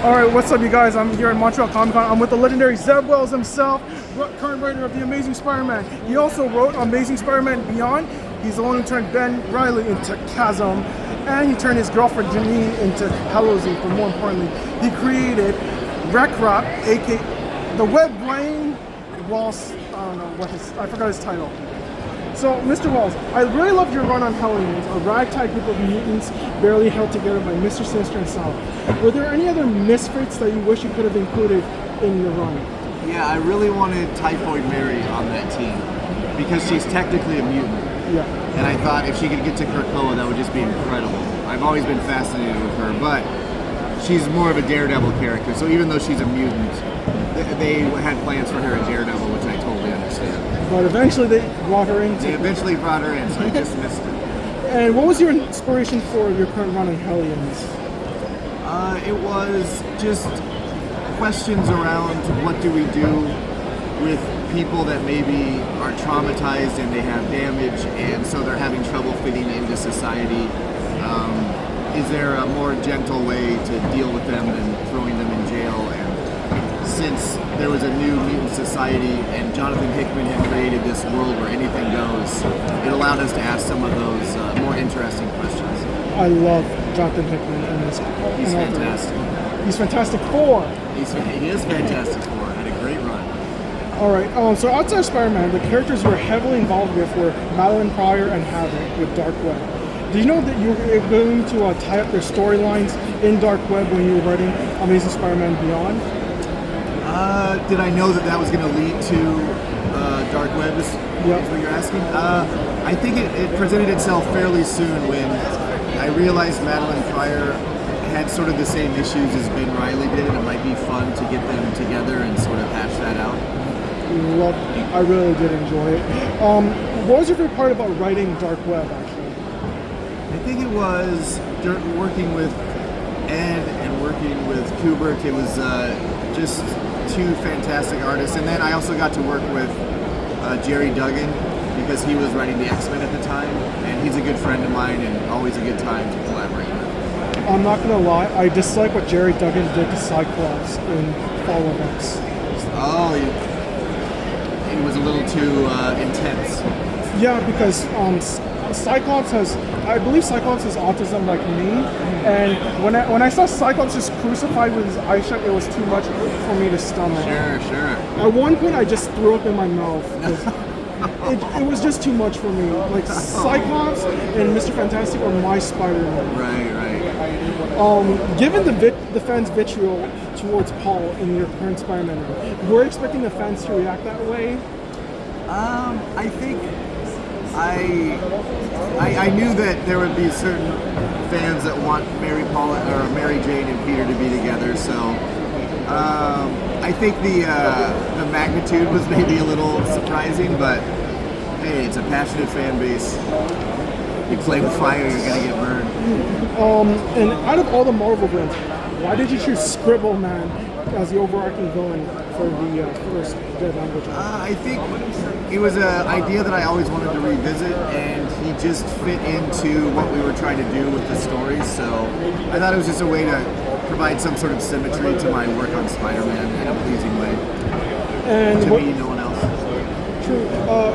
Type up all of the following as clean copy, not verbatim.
All right, what's up, you guys? I'm here at Montreal Comic Con. I'm with the legendary Zeb Wells himself, current writer of The Amazing Spider-Man. He also wrote Amazing Spider-Man Beyond. He's the one who turned Ben Reilly into Chasm, and he turned his girlfriend Janine into Hellions. But more importantly, he created Rekrot, aka the Web Brain Walls. I don't know I forgot his title. So, Mr. Wells, I really loved your run on Hellions, a ragtag group of mutants barely held together by Mr. Sinister and Sal. Were there any other misfits that you wish you could have included in your run? Yeah, I really wanted Typhoid Mary on that team because she's technically a mutant. Yeah. And I thought if she could get to Krakoa, that would just be incredible. I've always been fascinated with her, but she's more of a Daredevil character. So even though she's a mutant, they had plans for her in Daredevil, which I totally understand. But eventually they brought her in. They eventually brought her in, so I just missed it. And what was your inspiration for your current run on Hellions? It was just questions around what do we do with people that maybe are traumatized and they have damage and so they're having trouble fitting into society. Is there a more gentle way to deal with them than throwing them in jail? And since there was a new mutant society and Jonathan Hickman had created this world where anything goes, it allowed us to ask some of those more interesting questions. I love Jonathan Hickman in this. He's fantastic. He's Fantastic Four. He is Fantastic Four. Had a great run. All right. So outside of Spider-Man, the characters you were heavily involved with were Madeline Pryor and Havoc with Dark Web. Did you know that you were going to tie up their storylines in Dark Web when you were writing Amazing Spider-Man Beyond? Did I know that was going to lead to Dark Web? Is what you're asking? I think it presented itself fairly soon when I realized Madeline Pryor had sort of the same issues as Ben Reilly did, and it might be fun to get them together and sort of hash that out. I really did enjoy it. What was your favorite part about writing Dark Web, actually? I think it was working with Ed and working with Kubrick. It was just two fantastic artists. And then I also got to work with Jerry Duggan because he was writing the X-Men at the time. And he's a good friend of mine and always a good time to collaborate with. I'm not going to lie, I dislike what Jerry Duggan did to Cyclops in Fall of X. Oh, it was a little too intense. Yeah, because I believe Cyclops has autism like me, and when I saw Cyclops just crucified with his eye shut, it was too much for me to stomach. Sure. At one point, I just threw up in my mouth. It was just too much for me. Like, Cyclops and Mr. Fantastic are my Spider-Man. Right. Given the fans' vitriol towards Paul in your current Spider-Man run, were you expecting the fans to react that way? I think I knew that there would be certain fans that want Mary Jane and Peter to be together, so I think the magnitude was maybe a little surprising, but hey, it's a passionate fan base. You play with fire, you're gonna get burned. And out of all the Marvel villains, why did you choose Scribble Man as the overarching villain for the first Dead Language? I think it was an idea that I always wanted to revisit, and he just fit into what we were trying to do with the stories, so I thought it was just a way to provide some sort of symmetry to my work on Spider-Man in a pleasing way. And to me, no one else. True.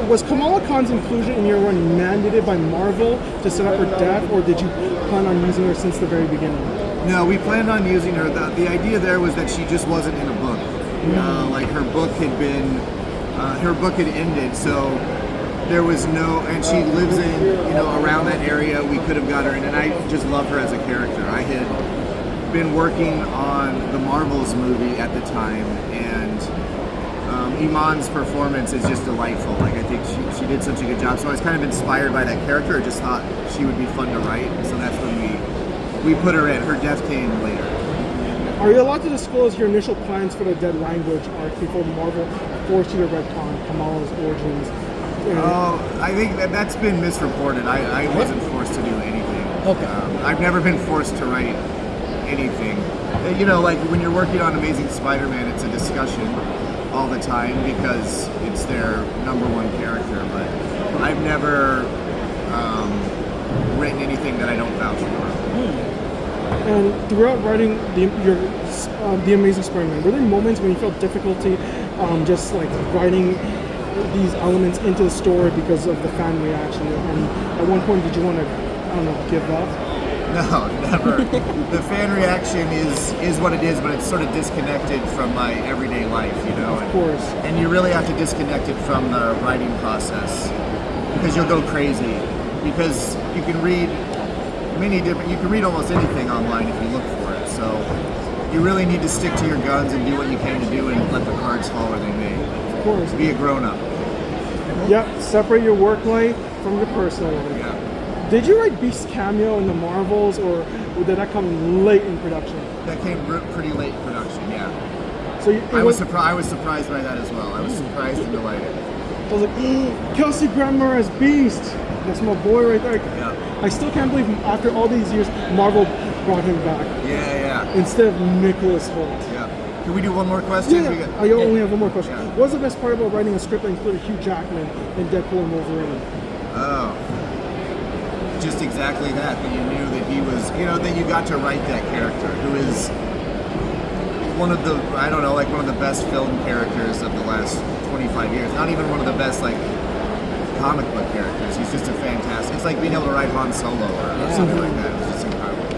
Was Kamala Khan's inclusion in your run mandated by Marvel to set up her death, or did you plan on using her since the very beginning? No, we planned on using her. The idea there was that she just wasn't in a book. Like her book had ended, so there was no, and she lives in, around that area. We could have got her in, and I just love her as a character. I had been working on the Marvels movie at the time, and Iman's performance is just delightful. Like, I think she did such a good job. So I was kind of inspired by that character. I just thought she would be fun to write. So that's when we put her in. Her death came later. Are you allowed to disclose your initial plans for the Dead Language arc before Marvel forced you to retcon Kamala's origins? I think that's been misreported. I wasn't forced to do anything. Okay. I've never been forced to write anything. Like when you're working on Amazing Spider-Man, it's a discussion all the time because it's their number one character, but I've never written anything that I don't vouch for. And throughout writing the Amazing Spider-Man, were there moments when you felt difficulty just like writing these elements into the story because of the fan reaction? And at one point, did you want to, I don't know, give up? No, never. The fan reaction is what it is, but it's sort of disconnected from my everyday life, you know. Of course. And you really have to disconnect it from the writing process because you'll go crazy. Because you can read you can read almost anything online if you look for it. So you really need to stick to your guns and do what you can to do and let the cards fall where they may. Of course. Be a grown-up. Yep, separate your work life from your personal life. Yeah. Did you write Beast's cameo in the Marvels, or did that come late in production? That came pretty late in production, yeah. So I was surprised by that as well. I was surprised and delighted. I was like, Kelsey Grammer as Beast. That's my boy right there. Yeah. I still can't believe after all these years, Marvel brought him back Yeah. instead of Nicholas Hoult. Yeah. Can we do one more question? Yeah, I only have one more question. Yeah. What's the best part about writing a script that included Hugh Jackman in Deadpool and Wolverine? Oh. Just exactly that you knew that he was, that you got to write that character who is one of the, one of the best film characters of the last 25 years. Not even one of the best, comic book characters. He's just a fantastic, it's like being able to write Han Solo or something like that. It was just incredible.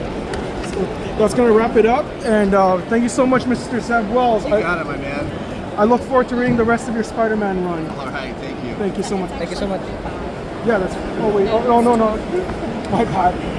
So that's going to wrap it up, and thank you so much, Mr. Zeb Wells. You got it, my man. I look forward to reading the rest of your Spider-Man run. All right, thank you. Thank you so much. Thank you so much. Yeah, that's. Oh wait. Oh no. My bad.